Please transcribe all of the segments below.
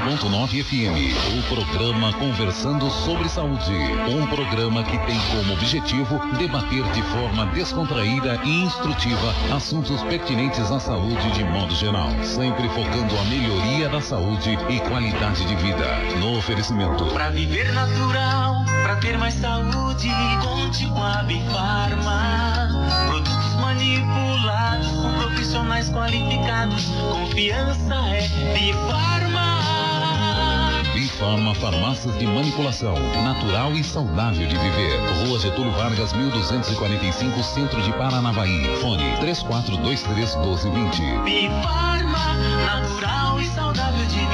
100.9 FM. O programa Conversando sobre Saúde. Um programa que tem como objetivo debater de forma descontraída e instrutiva assuntos pertinentes à saúde de modo geral, sempre focando a melhoria da saúde e qualidade de vida. No oferecimento. Para viver natural, para ter mais saúde, conte com a Bifarma. Produtos manipulados por profissionais qualificados. Confiança é Bifarma. Bifarma Farmácias de Manipulação, natural e saudável de viver. Rua Getúlio Vargas, 1245, Centro de Paranavaí. Fone 3423-1220. Bifarma, natural e saudável de viver.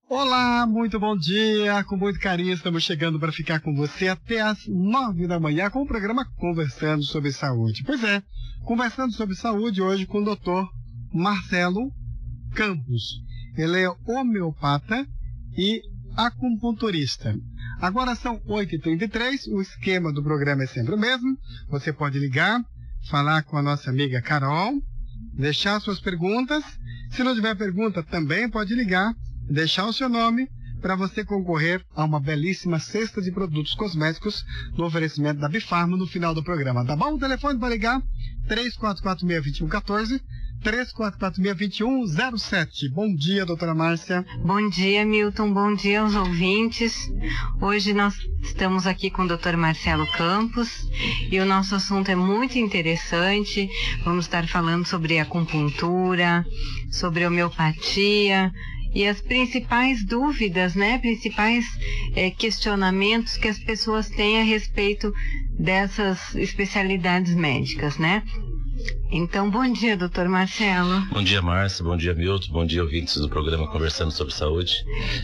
Olá, muito bom dia, com muito carinho estamos chegando para ficar com você até às 9 da manhã com o programa Conversando sobre Saúde. Pois é, conversando sobre saúde hoje com o Dr. Marcelo Campos. Ele é homeopata e acupunturista. Agora são 8h33, o esquema do programa é sempre o mesmo. Você pode ligar, falar com a nossa amiga Carol, deixar suas perguntas. Se não tiver pergunta, também pode ligar, deixar o seu nome para você concorrer a uma belíssima cesta de produtos cosméticos no oferecimento da Bifarma no final do programa. Tá bom? O telefone para ligar 3446-2114, 3446-2107. Bom dia, doutora Márcia. Bom dia, Milton. Bom dia aos ouvintes. Hoje nós estamos aqui com o Dr. Marcelo Campos e o nosso assunto é muito interessante. Vamos estar falando sobre acupuntura, sobre homeopatia e as principais dúvidas, né? Principais questionamentos que as pessoas têm a respeito dessas especialidades médicas, né? Então, bom dia, doutor Marcelo. Bom dia, Márcia. Bom dia, Milton. Bom dia, ouvintes do programa Conversando sobre Saúde.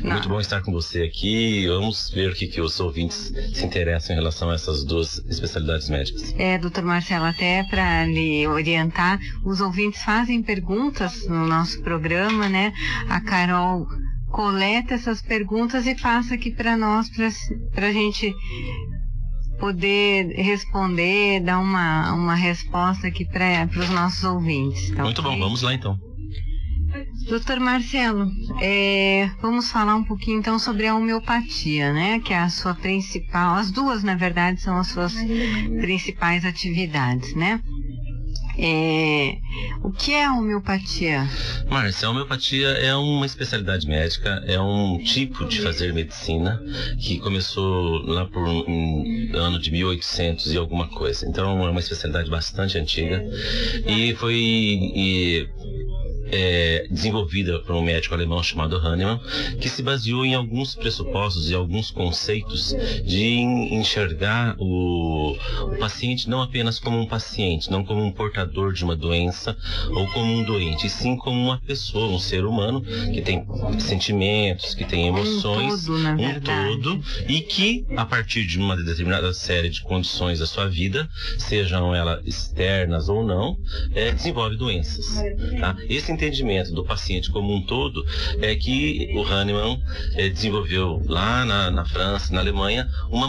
Muito bom estar com você aqui. Vamos ver o que os ouvintes se interessam em relação a essas duas especialidades médicas. Doutor Marcelo, até para lhe orientar, os ouvintes fazem perguntas no nosso programa, né? A Carol coleta essas perguntas e passa aqui para nós, para a gente poder responder, dar uma resposta aqui para os nossos ouvintes. Tá? Muito bom, vamos lá então. Doutor Marcelo, vamos falar um pouquinho então sobre a homeopatia, né? Que é a sua principal, as duas na verdade são as suas principais atividades, né? O que é a homeopatia? Márcia, a homeopatia é uma especialidade médica, é um tipo de fazer medicina que começou lá por ano de 1800 e alguma coisa. Então é uma especialidade bastante antiga e foi desenvolvida por um médico alemão chamado Hahnemann, que se baseou em alguns pressupostos e alguns conceitos de enxergar o paciente não apenas como um paciente, não como um portador de uma doença ou como um doente, e sim como uma pessoa, um ser humano que tem sentimentos, que tem emoções, um todo, e que a partir de uma determinada série de condições da sua vida, sejam elas externas ou não, desenvolve doenças. Tá? Esse entendimento do paciente como um todo é que o Hahnemann desenvolveu lá na França, na Alemanha, uma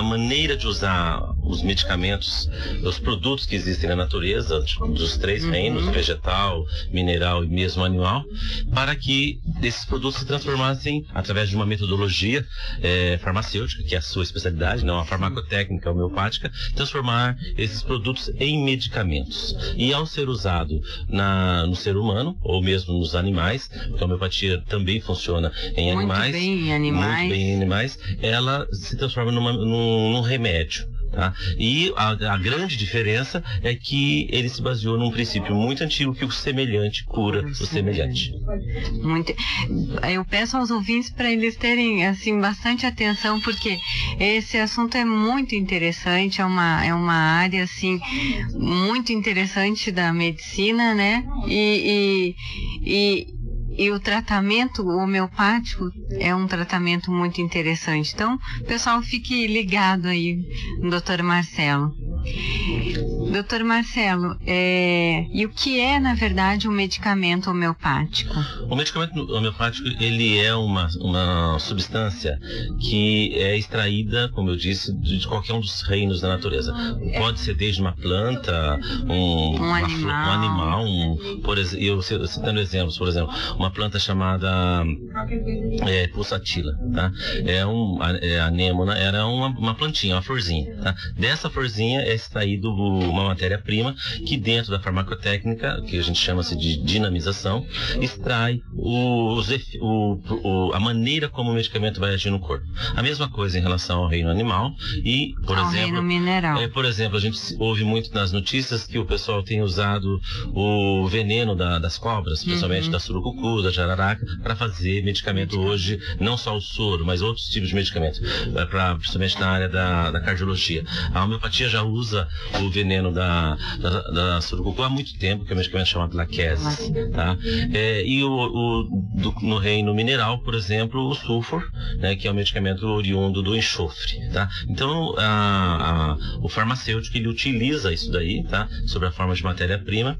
maneira de usar os medicamentos, os produtos que existem na natureza, dos três reinos, vegetal, mineral e mesmo animal, para que esses produtos se transformassem, através de uma metodologia farmacêutica, que é a sua especialidade, não a farmacotécnica homeopática, transformar esses produtos em medicamentos. E ao ser usado no ser humano, ou mesmo nos animais, porque a homeopatia também funciona em animais, muito bem em animais, ela se transforma num remédio. Tá? E a grande diferença é que ele se baseou num princípio muito antigo, que o semelhante cura o semelhante. Eu peço aos ouvintes para eles terem assim bastante atenção, porque esse assunto é muito interessante, é uma área assim muito interessante da medicina, né? E o tratamento homeopático é um tratamento muito interessante. Então, pessoal, fique ligado aí, doutor Marcelo. Doutor Marcelo, e o que é, na verdade, um medicamento homeopático? O medicamento homeopático, ele é uma substância que é extraída, como eu disse, de qualquer um dos reinos da natureza. Pode ser desde uma planta, um animal, por exemplo, eu citando exemplos, por exemplo, uma planta chamada pulsatila, tá? A anêmona era uma plantinha, uma florzinha, tá? Dessa florzinha é extraído uma matéria-prima que dentro da farmacotécnica, que a gente chama-se de dinamização, extrai a maneira como o medicamento vai agir no corpo. A mesma coisa em relação ao reino animal e, por exemplo, reino mineral. Por exemplo, a gente ouve muito nas notícias que o pessoal tem usado o veneno das cobras, principalmente da surucucu, da jararaca, para fazer medicamento hoje, não só o soro, mas outros tipos de medicamentos, principalmente na área da cardiologia. A homeopatia já usa o veneno da surucucu há muito tempo, que é um medicamento chamado laquesis, tá? E no reino mineral, por exemplo, o sulfur, né, que é um medicamento oriundo do enxofre, tá? Então, o farmacêutico, ele utiliza isso daí, tá? Sob a forma de matéria-prima,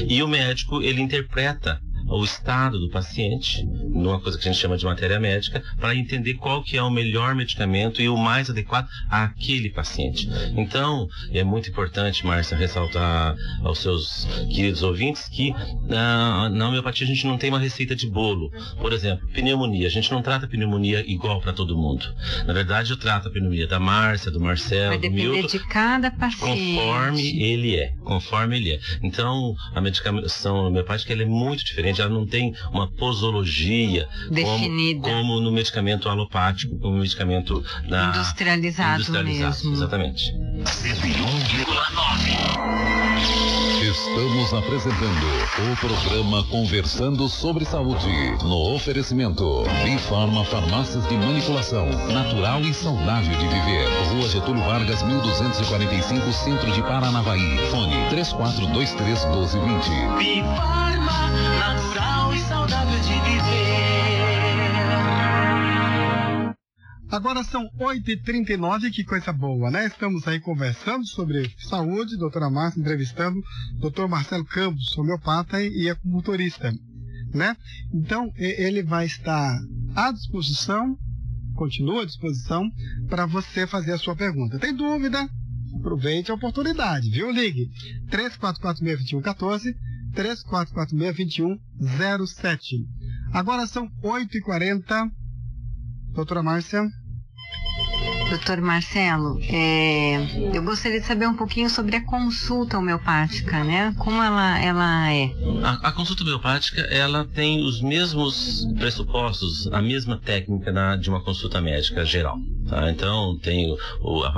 e o médico, ele interpreta o estado do paciente, numa coisa que a gente chama de matéria médica, para entender qual que é o melhor medicamento e o mais adequado àquele paciente. Então, é muito importante, Márcia, ressaltar aos seus queridos ouvintes que na homeopatia a gente não tem uma receita de bolo. Por exemplo, pneumonia. A gente não trata a pneumonia igual para todo mundo. Na verdade, eu trato a pneumonia da Márcia, do Marcelo, do Milton. Vai depender de cada paciente. Conforme ele é. Então, a medicação homeopática, ela é muito diferente. Ela não tem uma posologia definida como no medicamento alopático, como no medicamento industrializado mesmo. Exatamente. 101,9. Estamos apresentando o programa Conversando sobre Saúde, no oferecimento Bifarma Farmácias de Manipulação, natural e saudável de viver. Rua Getúlio Vargas, 1245, Centro de Paranavaí. Fone 3423-1220. Bifarma, natural e saudável de viver. Agora são 8h39, que coisa boa, né? Estamos aí conversando sobre saúde, doutora Márcia entrevistando doutor Marcelo Campos, homeopata e acupunturista, né? Então, ele vai estar à disposição, continua à disposição, para você fazer a sua pergunta. Tem dúvida? Aproveite a oportunidade, viu? Ligue 3446-2114, 3446-2107. Agora são 8h40. Doutora Márcia. Doutor Marcelo, eu gostaria de saber um pouquinho sobre a consulta homeopática, né? Como ela é? A consulta homeopática, ela tem os mesmos pressupostos, a mesma técnica de uma consulta médica geral. Tá? Então, tem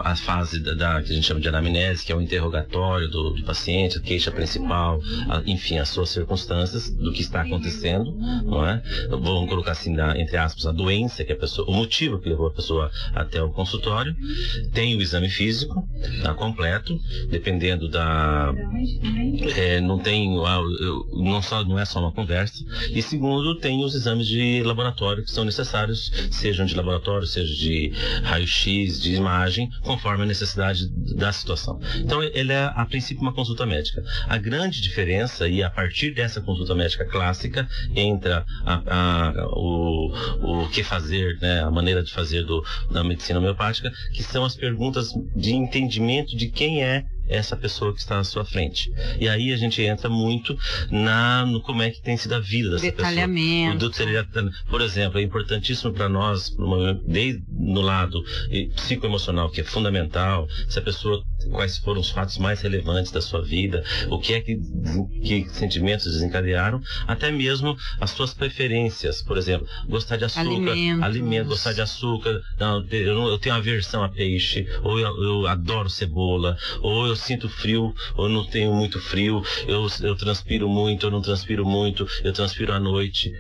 a fase que a gente chama de anamnese, que é o interrogatório do paciente, a queixa principal, enfim, as suas circunstâncias do que está acontecendo, não é? Vamos colocar assim, entre aspas, a doença que a pessoa, o motivo que levou a pessoa até o consultório. Tem o exame físico, tá, completo, dependendo não é só uma conversa. E segundo, tem os exames de laboratório que são necessários, sejam de laboratório, seja de raio-x, de imagem, conforme a necessidade da situação. Então, ele é, a princípio, uma consulta médica. A grande diferença, e a partir dessa consulta médica clássica, entra o que fazer, né, a maneira de fazer da medicina homeopática, que são as perguntas de entendimento de quem é essa pessoa que está à sua frente. E aí a gente entra muito no como é que tem sido a vida dessa detalhamento. Pessoa. Por exemplo, é importantíssimo para nós, desde no lado psicoemocional, que é fundamental, se a pessoa, quais foram os fatos mais relevantes da sua vida, o que é que sentimentos desencadearam, até mesmo as suas preferências. Por exemplo, gostar de açúcar, alimento, gostar de açúcar, eu tenho aversão a peixe, ou eu adoro cebola, ou eu sinto frio, ou não tenho muito frio, eu transpiro muito, ou não transpiro muito, eu transpiro à noite.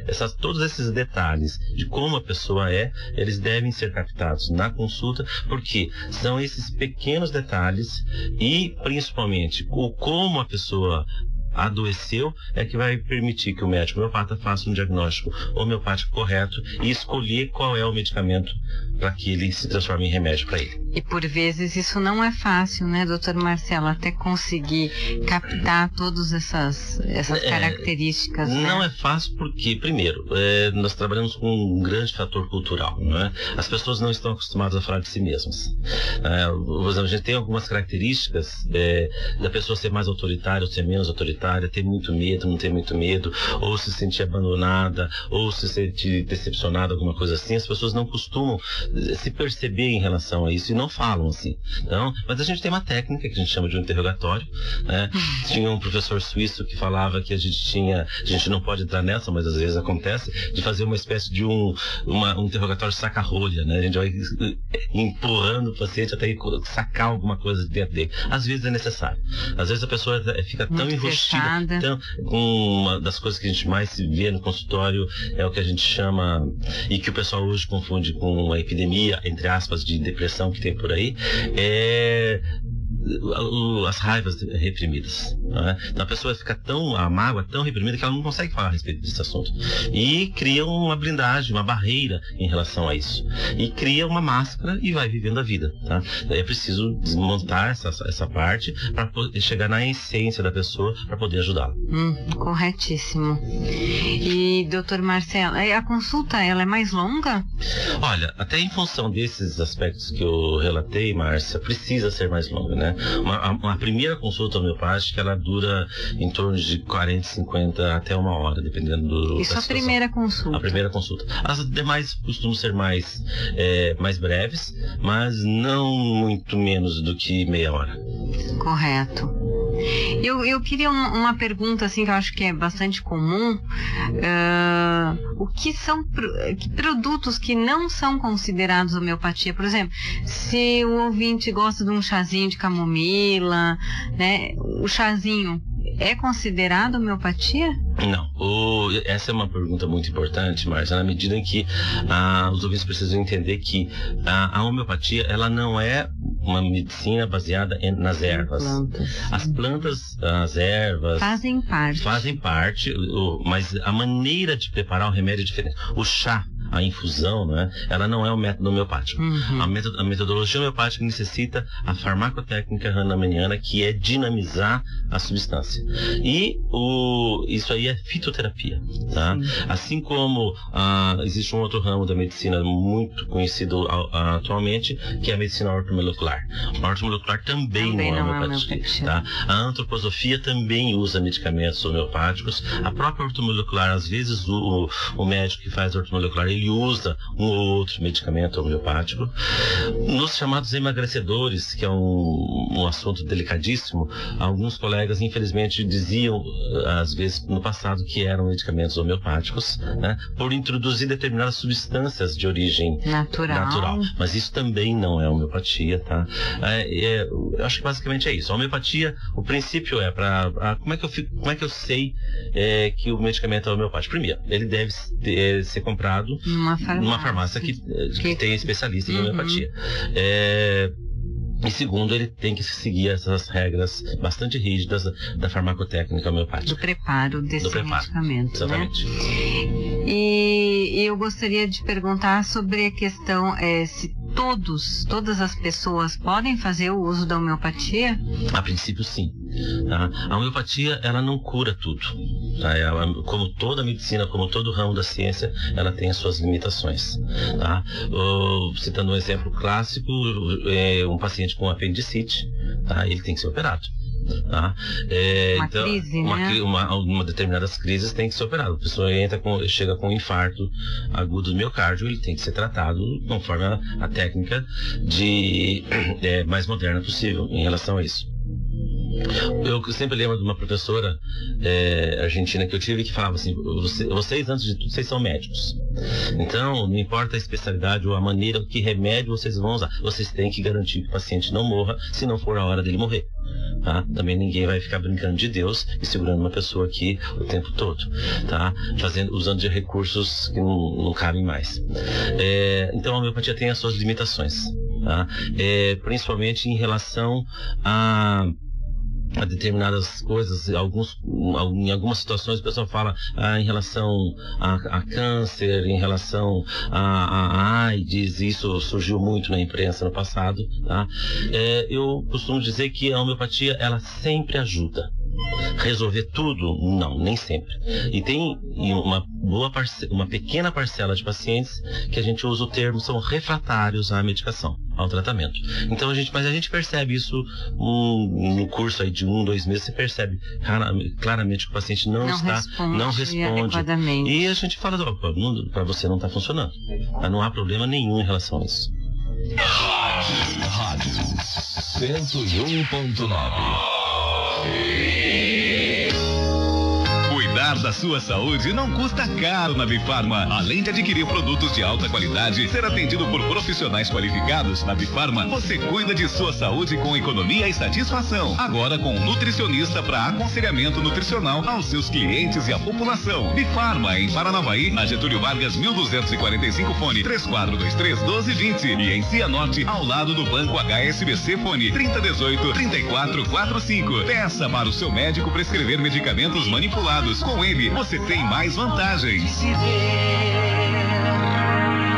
Todos esses detalhes de como a pessoa eles devem ser captados na consulta, porque são esses pequenos detalhes e, principalmente, como a pessoa adoeceu é que vai permitir que o médico homeopata faça um diagnóstico homeopático correto e escolher qual é o medicamento para que ele se transforme em remédio para ele. E por vezes isso não é fácil, né, doutor Marcelo, até conseguir captar todas essas características. Não né? é fácil porque, primeiro, nós trabalhamos com um grande fator cultural, não é? As pessoas não estão acostumadas a falar de si mesmas. Por exemplo, a gente tem algumas características da pessoa ser mais autoritária ou ser menos autoritária, ter muito medo, não ter muito medo, ou se sentir abandonada, ou se sentir decepcionada, alguma coisa assim. As pessoas não costumam se perceber em relação a isso e não falam assim. Então, mas a gente tem uma técnica que a gente chama de um interrogatório, né? Tinha um professor suíço que falava que a gente não pode entrar nessa, mas às vezes acontece, de fazer uma espécie de um interrogatório saca-rolha, né? A gente vai empurrando o paciente até sacar alguma coisa de dentro dele. Às vezes é necessário. Às vezes a pessoa fica tão enrustida. Uma das coisas que a gente mais se vê no consultório é o que a gente chama, e que o pessoal hoje confunde com uma epidemia, entre aspas, de depressão que tem por aí, as raivas reprimidas. Né? Então a pessoa fica a mágoa tão reprimida que ela não consegue falar a respeito desse assunto. E cria uma blindagem, uma barreira em relação a isso. E cria uma máscara e vai vivendo a vida. Tá? Daí é preciso desmontar essa parte para chegar na essência da pessoa para poder ajudá-la. Corretíssimo. E, doutor Marcelo, a consulta ela é mais longa? Olha, até em função desses aspectos que eu relatei, Márcia, precisa ser mais longa, né? Uma primeira consulta homeopática, ela dura em torno de 40, 50 até 1 hora, dependendo da Isso situação. a primeira consulta? A primeira consulta. As demais costumam ser mais breves, mas não muito menos do que meia hora. Correto. Eu queria uma pergunta assim que eu acho que é bastante comum. O que são produtos que não são considerados homeopatia? Por exemplo, se o ouvinte gosta de um chazinho de camomila, né? O chazinho é considerado homeopatia? Não. Essa é uma pergunta muito importante, Márcia, na medida em que os ouvintes precisam entender que a homeopatia, ela não é uma medicina baseada nas ervas. As plantas, as ervas fazem parte, mas a maneira de preparar o remédio é diferente. O chá, a infusão, né, ela não é um método homeopático. A metodologia homeopática necessita a farmacotécnica hahnemanniana, que é dinamizar a substância. E isso aí é fitoterapia. Tá? Assim como existe um outro ramo da medicina muito conhecido atualmente, que é a medicina ortomolecular. A ortomolecular também não é homeopatia. Tá? A antroposofia também usa medicamentos homeopáticos. A própria ortomolecular, às vezes o médico que faz ortomolecular, ele usa um ou outro medicamento homeopático. Nos chamados emagrecedores, que é um assunto delicadíssimo, alguns colegas, infelizmente, diziam, às vezes, no passado, que eram medicamentos homeopáticos, né, por introduzir determinadas substâncias de origem natural. Mas isso também não é homeopatia, tá? Eu acho que basicamente é isso. A homeopatia, o princípio é como é que eu sei que o medicamento é homeopático? Primeiro, ele deve ser comprado numa farmácia que tem especialista em homeopatia. E segundo, ele tem que seguir essas regras bastante rígidas da farmacotécnica homeopática. Do preparo desse medicamento. Exatamente. Né? E eu gostaria de perguntar sobre a questão se todas as pessoas podem fazer o uso da homeopatia? A princípio, sim. Tá? A homeopatia, ela não cura tudo. Tá? Como toda medicina, como todo ramo da ciência, ela tem as suas limitações. Tá? Citando um exemplo clássico, um paciente com apendicite, tá? Ele tem que ser operado. Tá? Então, crise, né? Uma determinadas crises tem que ser operado. A pessoa chega com um infarto agudo do miocárdio, ele tem que ser tratado conforme a técnica mais moderna possível em relação a isso. Eu sempre lembro de uma professora argentina que eu tive, que falava assim: vocês, antes de tudo, vocês são médicos. Então, não importa a especialidade ou a maneira, que remédio vocês vão usar, vocês têm que garantir que o paciente não morra, se não for a hora dele morrer. Tá? Também ninguém vai ficar brincando de Deus e segurando uma pessoa aqui o tempo todo, tá? Usando de recursos que não cabem mais. Então a homeopatia tem as suas limitações, tá? Principalmente em relação a determinadas coisas, em algumas situações o pessoal fala em relação a câncer, em relação a AIDS, isso surgiu muito na imprensa no passado, tá? Eu costumo dizer que a homeopatia, ela sempre ajuda. Resolver tudo? Não, nem sempre. E tem uma pequena parcela de pacientes que a gente usa o termo, são refratários à medicação, ao tratamento. Então mas a gente percebe isso no curso aí de 1-2 meses, você percebe claramente que o paciente não responde adequadamente. E a gente fala, para você não está funcionando. Não há problema nenhum em relação a isso. Rádio 101.9. Cuidar da sua saúde não custa caro na Bifarma. Além de adquirir produtos de alta qualidade, ser atendido por profissionais qualificados, na Bifarma você cuida de sua saúde com economia e satisfação. Agora com um nutricionista para aconselhamento nutricional aos seus clientes e à população. Bifarma, em Paranavaí, na Getúlio Vargas 1245, fone 3423-1220. E em Cianorte, ao lado do Banco HSBC, fone 3018-3445. Peça para o seu médico prescrever medicamentos manipulados. Com ele, você tem mais vantagens.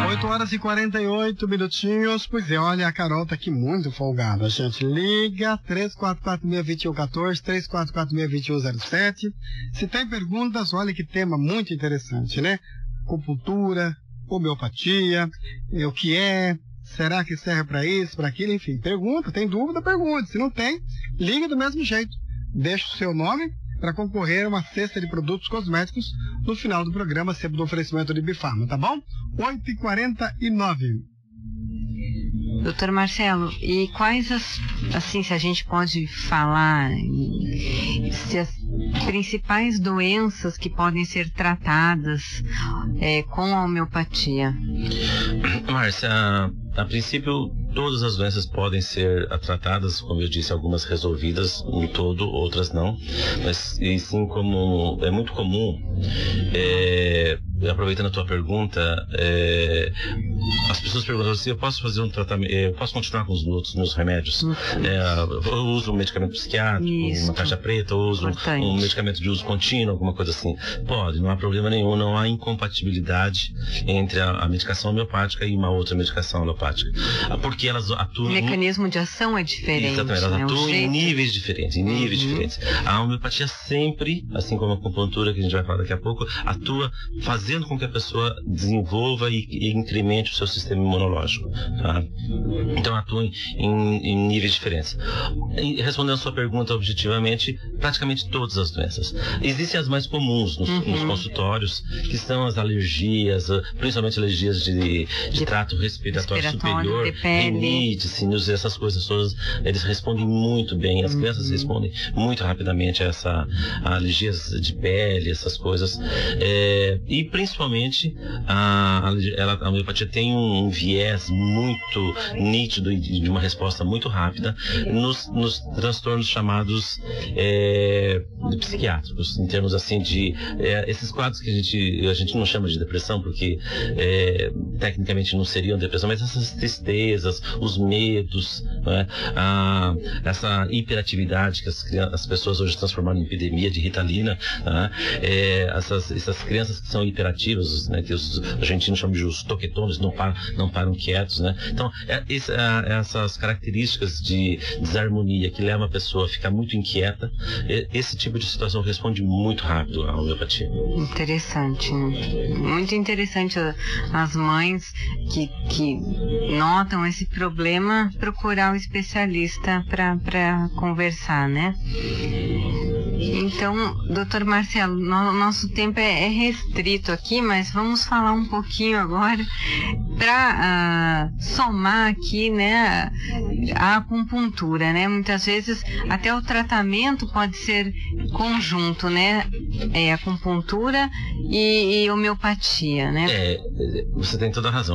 8h48. Pois é, olha, a Carol tá aqui muito folgada. A gente liga 3446-2114, 3446-2107. Se tem perguntas, olha que tema muito interessante, né? Acupuntura, homeopatia, o que é, será que serve para isso, para aquilo, enfim. Pergunta, tem dúvida, pergunta. Se não tem, liga do mesmo jeito. Deixa o seu nome para concorrer a uma cesta de produtos cosméticos no final do programa, sempre do oferecimento de Bifarma, tá bom? 8h49. Doutor Marcelo, e quais se a gente pode falar, se as principais doenças que podem ser tratadas com a homeopatia? Márcia, a princípio, todas as doenças podem ser tratadas, como eu disse, algumas resolvidas no todo, outras não. Mas, e sim, como é muito comum, aproveitando a tua pergunta, as pessoas perguntam assim, eu posso fazer um tratamento, eu posso continuar com os meus remédios? Eu uso um medicamento psiquiátrico, uma caixa preta, ou uso um medicamento de uso contínuo, alguma coisa assim. Pode, não há problema nenhum, não há incompatibilidade entre a medicação homeopática e uma outra medicação alopática. Porque elas atuam... O mecanismo de ação é diferente. Exatamente, elas atuam em níveis diferentes, diferentes. A homeopatia sempre, assim como a acupuntura, que a gente vai falar daqui a pouco, atua fazendo com que a pessoa desenvolva e incremente o seu sistema imunológico, tá? Então atua em níveis diferentes. E respondendo a sua pergunta objetivamente, praticamente todas as doenças. Existem as mais comuns nos consultórios, que são as alergias, principalmente alergias de trato respiratório superior, rinite, sinusite, essas coisas todas, eles respondem muito bem, as crianças respondem muito rapidamente a alergias de pele, essas coisas. E principalmente a homeopatia tem um viés muito nítido e de uma resposta muito rápida nos transtornos chamados psiquiátricos, em termos assim de esses quadros que a gente não chama de depressão, porque tecnicamente não seriam depressão, mas essas tristezas, os medos, né? Essa hiperatividade que as pessoas hoje transformaram em epidemia de Ritalina, né? Essas crianças que são hiperativas, né? Que os argentinos chamam de os toquetones, não param quietos, né? Então, essas características de desarmonia que levam a pessoa a ficar muito inquieta, esse tipo de situação responde muito rápido à homeopatia. Interessante, muito interessante as mães que notam esse problema procurar um especialista para conversar, né? Então, doutor Marcelo, nosso tempo é restrito aqui, mas vamos falar um pouquinho agora para somar aqui, né, a acupuntura, né? Muitas vezes até o tratamento pode ser conjunto, né? Acupuntura e homeopatia, né? Você tem toda a razão.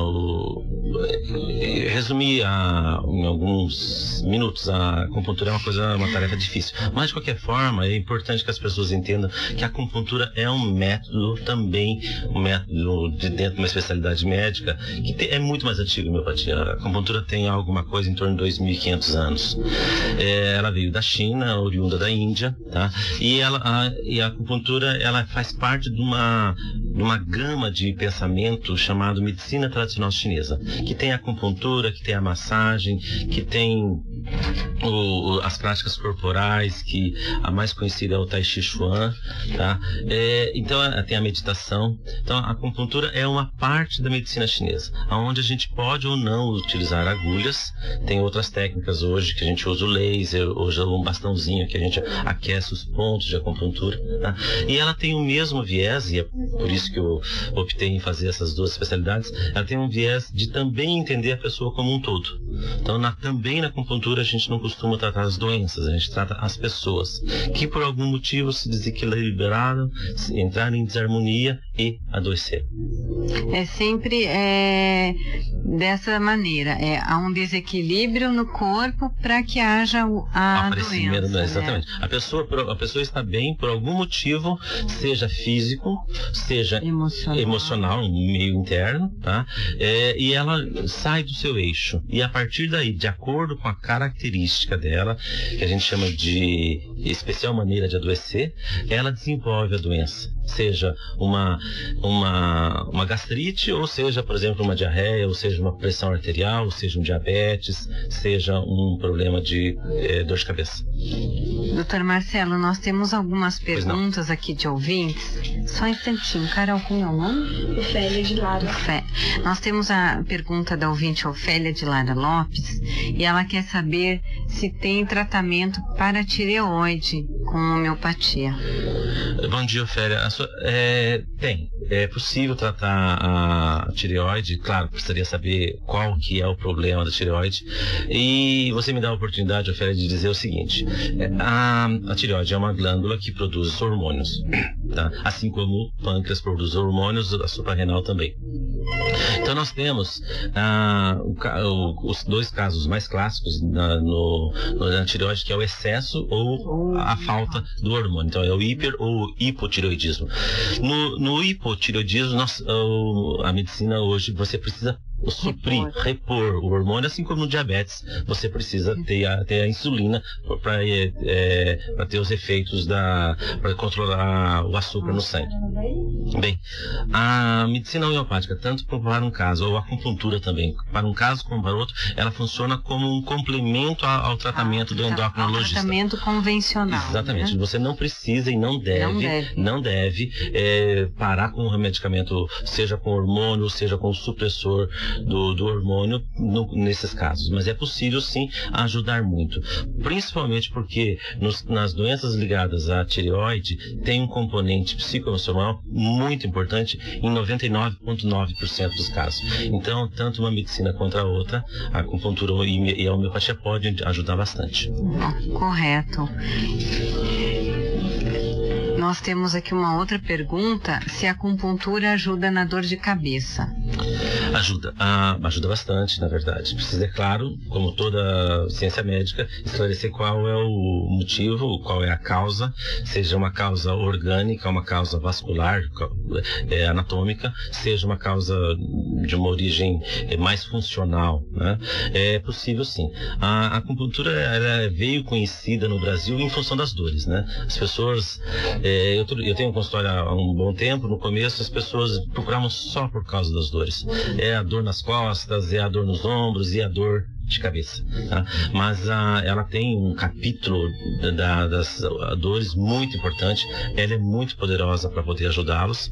resumir em alguns minutos, a acupuntura é uma tarefa difícil. Mas, de qualquer forma, é importante que as pessoas entendam que a acupuntura é um método também, um método de dentro de uma especialidade médica, que é muito mais antigo que a homeopatia. A acupuntura tem alguma coisa em torno de 2.500 anos. Ela veio da China, oriunda da Índia, tá? E a acupuntura, ela faz parte de uma gama de pensamento chamado medicina tradicional chinesa, que tem a acupuntura, que tem a massagem, que tem as práticas corporais, que a mais conhecida é o Tai Chi Chuan, tá? Então tem a meditação. Então a acupuntura é uma parte da medicina chinesa, onde a gente pode ou não utilizar agulhas. Tem outras técnicas hoje que a gente usa o laser, hoje um bastãozinho que a gente aquece os pontos de acupuntura, tá? E ela tem o mesmo viés, e é por isso que eu optei em fazer essas duas especialidades. Ela tem um viés de também entender a pessoa como um todo. Então também na acupuntura a gente não costuma tratar as doenças, a gente trata as pessoas que por algum motivo se desequilibraram, entraram em desarmonia e adoeceram. É sempre dessa maneira, há um desequilíbrio no corpo para que haja a doença. Exatamente. Né? A pessoa está bem por algum motivo, seja físico, seja emocional, um meio interno, tá? E ela sai do seu eixo. E a partir daí, de acordo com a característica dela, que a gente chama de especial maneira de adoecer, ela desenvolve a doença. Seja uma gastrite, ou seja, por exemplo, uma diarreia, ou seja, uma pressão arterial, ou seja, um diabetes, seja um problema de dor de cabeça. Doutor Marcelo, nós temos algumas perguntas aqui de ouvintes. Só um instantinho. Carol, como é o nome? Ofélia de Lara. Nós temos a pergunta da ouvinte Ofélia de Lara Lopes, e ela quer saber se tem tratamento para tireoide com homeopatia. Bom dia, Ofélia. Tem. É possível tratar a tireoide. Claro, precisaria saber qual que é o problema da tireoide. E você me dá a oportunidade, Ofélia, de dizer o seguinte. A tireoide é uma glândula que produz hormônios, tá? Assim como o pâncreas produz hormônios, a suprarrenal também. Então nós temos os dois casos mais clássicos na tireoide, que é o excesso ou a falta do hormônio. Então é o hiper ou hipotireoidismo. No hipotireoidismo, a medicina hoje, você precisa repor o hormônio, assim como no diabetes, você precisa ter a insulina para ter os efeitos para controlar o açúcar no sangue. Bem, a medicina homeopática, tanto para um caso, ou a acupuntura também, para um caso como para outro, ela funciona como um complemento ao tratamento do endocrinologista. Tratamento convencional. Exatamente. Né? Você não precisa e não deve parar com o medicamento, seja com hormônio, seja com supressor do hormônio nesses casos, mas é possível sim ajudar muito, principalmente porque nas doenças ligadas à tireoide tem um componente psicoemocional muito importante em 99,9% dos casos. Então, tanto uma medicina quanto a outra, a acupuntura e a homeopatia podem ajudar bastante. Correto. Nós temos aqui uma outra pergunta, se a acupuntura ajuda na dor de cabeça. Ajuda bastante, na verdade. Precisa, é claro, como toda ciência médica, esclarecer qual é o motivo, qual é a causa, seja uma causa orgânica, uma causa vascular, anatômica, seja uma causa de uma origem mais funcional, né? É possível sim. A acupuntura ela veio conhecida no Brasil em função das dores, né? As pessoas, eu tenho um consultório há um bom tempo, no começo as pessoas procuravam só por causa das dores. É a dor nas costas, é a dor nos ombros e a dor de cabeça, tá? Mas ela tem um capítulo das dores muito importante. Ela é muito poderosa para poder ajudá-los.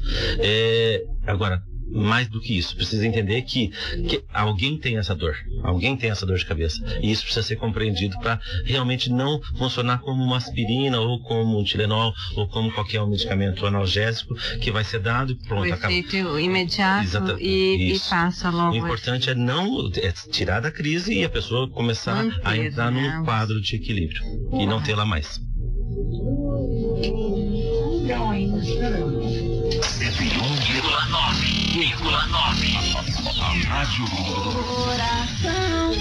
Agora, mais do que isso, precisa entender que alguém tem essa dor de cabeça, e isso precisa ser compreendido para realmente não funcionar como uma aspirina ou como um Tilenol ou como qualquer medicamento analgésico que vai ser dado e pronto, acaba. O efeito imediato e passa logo. O importante é tirar da crise e a pessoa começar a entrar num quadro de equilíbrio e não tê-la mais. 101,9. Rádio Coração.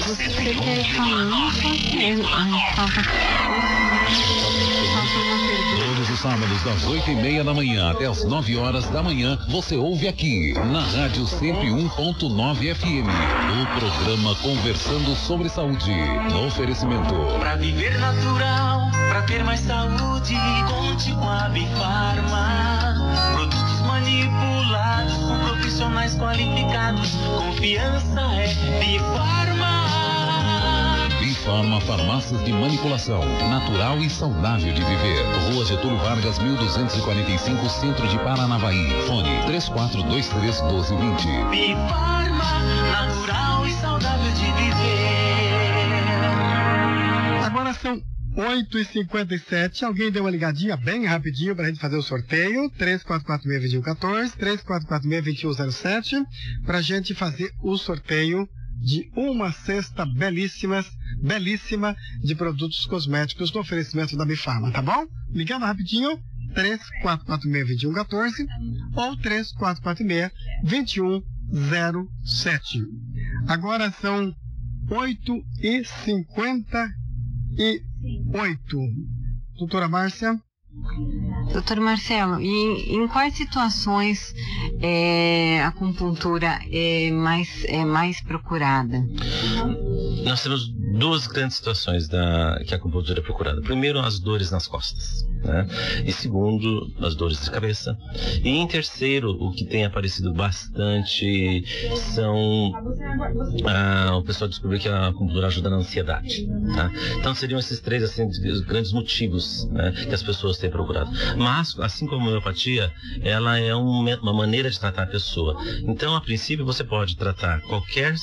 Você quer ir falando, só que... falta uma pergunta. Todos os sábados, das 8h30 da manhã até as 9 horas da manhã, você ouve aqui, na Rádio 101.9 FM, o programa Conversando sobre Saúde. No oferecimento. Pra viver natural, pra ter mais saúde, conte com a Bifarma. Produtos manipulados por profissionais qualificados. Confiança é Bifarma. Bifarma Farmácias de Manipulação, natural e saudável de viver. Rua Getúlio Vargas, 1245, Centro de Paranavaí. Fone 3423-1220. Bifarma, natural e saudável de viver. Agora são 8h57. Alguém deu uma ligadinha bem rapidinho pra gente fazer o sorteio. 3446-2114, 3446-2107, pra gente fazer o sorteio de uma cesta belíssima de produtos cosméticos no oferecimento da Bifarma, tá bom? Ligando rapidinho, 3446-2114 ou 3446-2107. Agora são 8h58. Doutora Márcia? Doutor Marcelo, em quais situações a acupuntura é mais procurada? Nós temos duas grandes situações que a acupuntura é procurada. Primeiro, as dores nas costas, né? E segundo, as dores de cabeça. E em terceiro, o que tem aparecido bastante são o pessoal descobriu que a acupuntura ajuda na ansiedade, tá? Então seriam esses três assim, grandes motivos, né, que as pessoas têm procurado. Mas, assim como a homeopatia, ela é uma maneira de tratar a pessoa. Então, a princípio, você pode tratar qualquer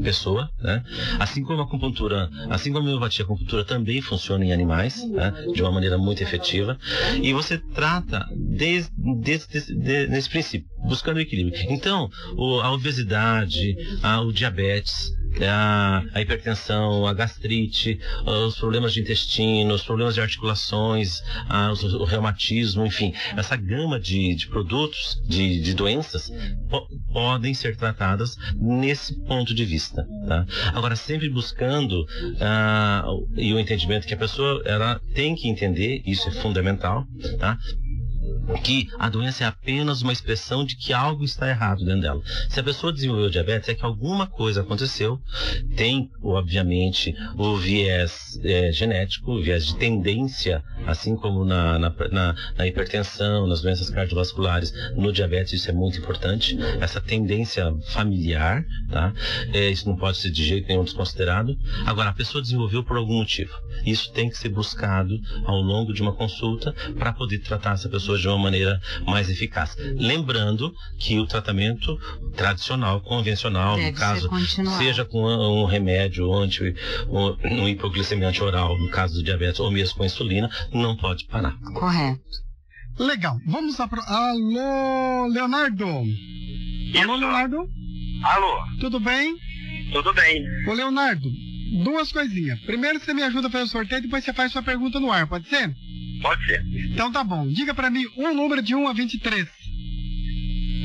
pessoa, né? Assim como a acupuntura, assim como a homeopatia, a acupuntura também funciona em animais, né, de uma maneira muito efetiva. E você trata nesse princípio, buscando o equilíbrio. Então, a obesidade, o diabetes, a hipertensão, a gastrite, os problemas de intestino, os problemas de articulações, o reumatismo, enfim, essa gama de produtos, de doenças, podem ser tratadas nesse ponto de vista, tá? Agora, sempre buscando e o entendimento que a pessoa ela tem que entender, isso é fundamental, tá? Que a doença é apenas uma expressão de que algo está errado dentro dela. Se a pessoa desenvolveu diabetes, é que alguma coisa aconteceu. Tem, obviamente, o viés genético, o viés de tendência, assim como na hipertensão, nas doenças cardiovasculares, no diabetes, isso é muito importante. Essa tendência familiar, tá? Isso não pode ser de jeito nenhum desconsiderado. Agora, a pessoa desenvolveu por algum motivo. Isso tem que ser buscado ao longo de uma consulta para poder tratar essa pessoa de uma maneira mais eficaz. Lembrando que o tratamento tradicional, convencional, no caso, seja com um remédio, um hipoglicemia oral, no caso do diabetes, ou mesmo com insulina, não pode parar. Correto. Legal. Vamos Alô, Leonardo? Isso. Alô, Leonardo? Alô? Tudo bem? Tudo bem. Ô, Leonardo, duas coisinhas. Primeiro você me ajuda a fazer o sorteio, depois você faz sua pergunta no ar, pode ser? Pode ser. Então tá bom. Diga pra mim um número de 1 a 23.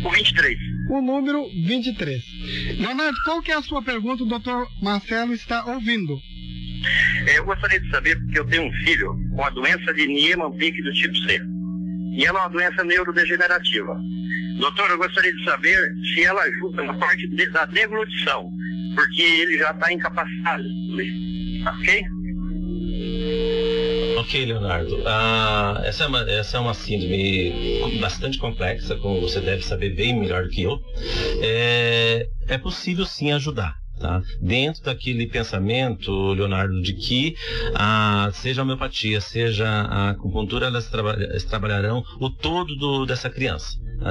O 23. O número 23. Leonardo, qual que é a sua pergunta? O doutor Marcelo está ouvindo. Eu gostaria de saber, porque eu tenho um filho com a doença de Niemann-Pick do tipo C. E ela é uma doença neurodegenerativa. Doutor, eu gostaria de saber se ela ajuda na parte da deglutição, porque ele já está incapacitado. Ok? Ok, Leonardo. Essa é uma síndrome bastante complexa, como você deve saber bem melhor do que eu. É possível sim ajudar. Tá? Dentro daquele pensamento, Leonardo, de que seja a homeopatia, seja a acupuntura, elas trabalharão o todo dessa criança, tá?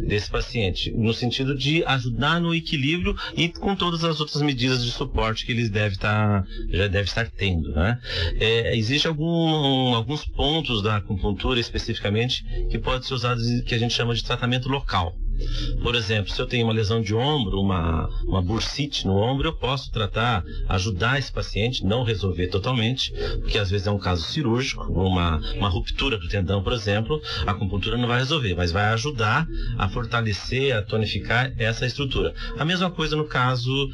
Desse paciente, no sentido de ajudar no equilíbrio e com todas as outras medidas de suporte que eles já deve estar tendo, né? Existem alguns pontos da acupuntura especificamente que pode ser usados, que a gente chama de tratamento local. Por exemplo, se eu tenho uma lesão de ombro, uma bursite no ombro, eu posso tratar, ajudar esse paciente, não resolver totalmente, porque às vezes é um caso cirúrgico, uma ruptura do tendão, por exemplo, a acupuntura não vai resolver, mas vai ajudar a fortalecer, a tonificar essa estrutura. A mesma coisa no caso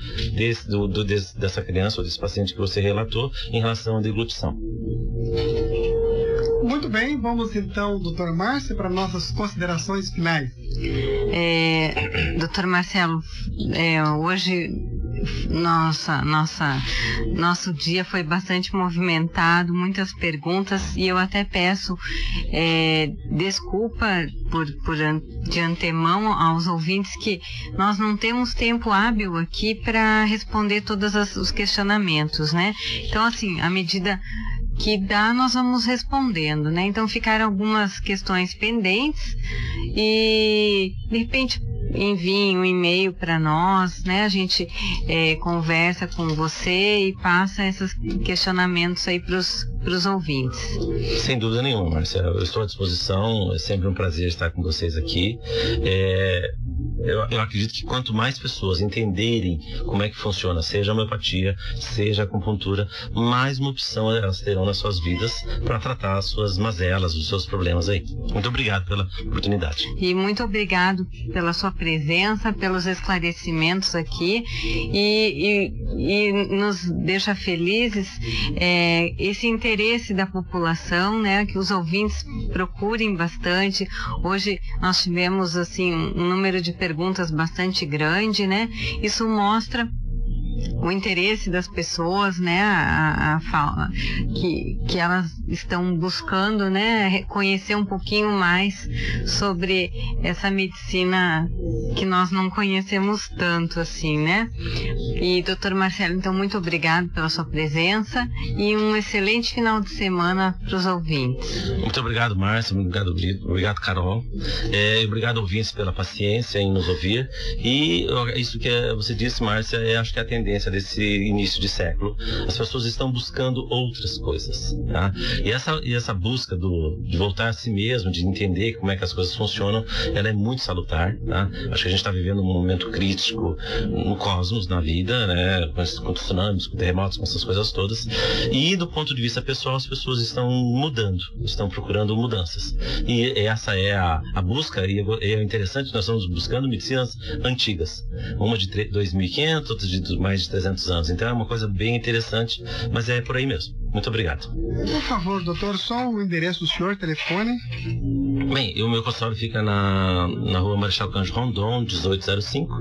dessa criança ou desse paciente que você relatou em relação à deglutição. Muito bem, vamos então, doutor Márcio, para nossas considerações finais. Doutor Marcelo, hoje nosso dia foi bastante movimentado, muitas perguntas, e eu até peço desculpa de antemão aos ouvintes que nós não temos tempo hábil aqui para responder todos os questionamentos, né? Então, assim, à medida que dá, nós vamos respondendo, né? Então ficaram algumas questões pendentes e, de repente, enviem um e-mail para nós, né? A gente conversa com você e passa esses questionamentos aí para os ouvintes. Sem dúvida nenhuma, Márcia. Eu estou à disposição, é sempre um prazer estar com vocês aqui. Eu acredito que quanto mais pessoas entenderem como é que funciona, seja a homeopatia, seja a acupuntura, mais uma opção elas terão nas suas vidas para tratar as suas mazelas, os seus problemas aí. Muito obrigado pela oportunidade. E muito obrigado pela sua presença, pelos esclarecimentos aqui, e nos deixa felizes esse interesse da população, né, que os ouvintes procurem bastante. Hoje nós tivemos assim um número de perguntas bastante grande, né? Isso mostra o interesse das pessoas, né, que elas estão buscando, né, conhecer um pouquinho mais sobre essa medicina que nós não conhecemos tanto assim, né? E doutor Marcelo, então, muito obrigado pela sua presença e um excelente final de semana para os ouvintes. Muito obrigado, Márcia, obrigado, Carol, obrigado, ouvintes, pela paciência em nos ouvir, e isso que você disse, Márcia, acho que é a tendência desse início de século. As pessoas estão buscando outras coisas, tá? E essa busca de voltar a si mesmo, de entender como é que as coisas funcionam, ela é muito salutar, tá? Acho que a gente está vivendo um momento crítico no cosmos, na vida, né? Com tsunamis, com terremotos, com essas coisas todas. E do ponto de vista pessoal, as pessoas estão mudando, estão procurando mudanças. E essa é a busca, e é interessante, nós estamos buscando medicinas antigas. Uma de 2.500, outra de mais de 300 anos. Então é uma coisa bem interessante, mas é por aí mesmo. Muito obrigado. Por favor, doutor, só o endereço do senhor, telefone. Bem, o meu consultório fica na rua Marechal Cândido Rondon, 1805,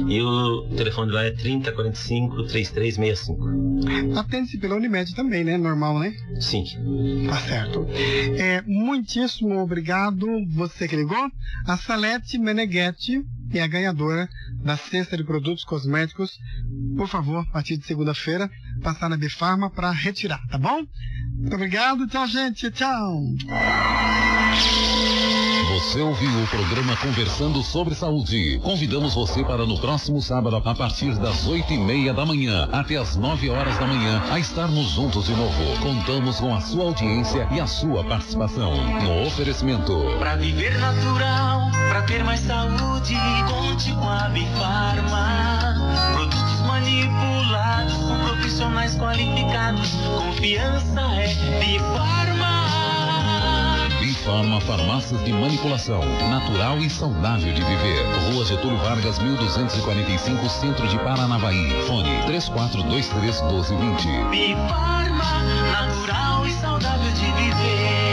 e o telefone lá é 3045-3365. Atende-se pela Unimed também, né? Normal, né? Sim. Tá certo. Muitíssimo obrigado, você que ligou. A Salete Meneghetti é a ganhadora da cesta de produtos cosméticos. Por favor, a partir de segunda-feira, passar na Bifarma para retirar, tá bom? Muito obrigado, tchau, gente, tchau. Você ouviu o programa Conversando sobre Saúde. Convidamos você para no próximo sábado, a partir das 8:30 da manhã até as 9 horas da manhã, a estarmos juntos de novo. Contamos com a sua audiência e a sua participação. No oferecimento. Pra viver natural, pra ter mais saúde, conte com a Bifarma. Produtos manipulados por profissionais qualificados. Confiança é Bifarma. Bifarma Farmácias de Manipulação, natural e saudável de viver. Rua Getúlio Vargas, 1245, Centro de Paranavaí. Fone 3423-1220. Bifarma, natural e saudável de viver.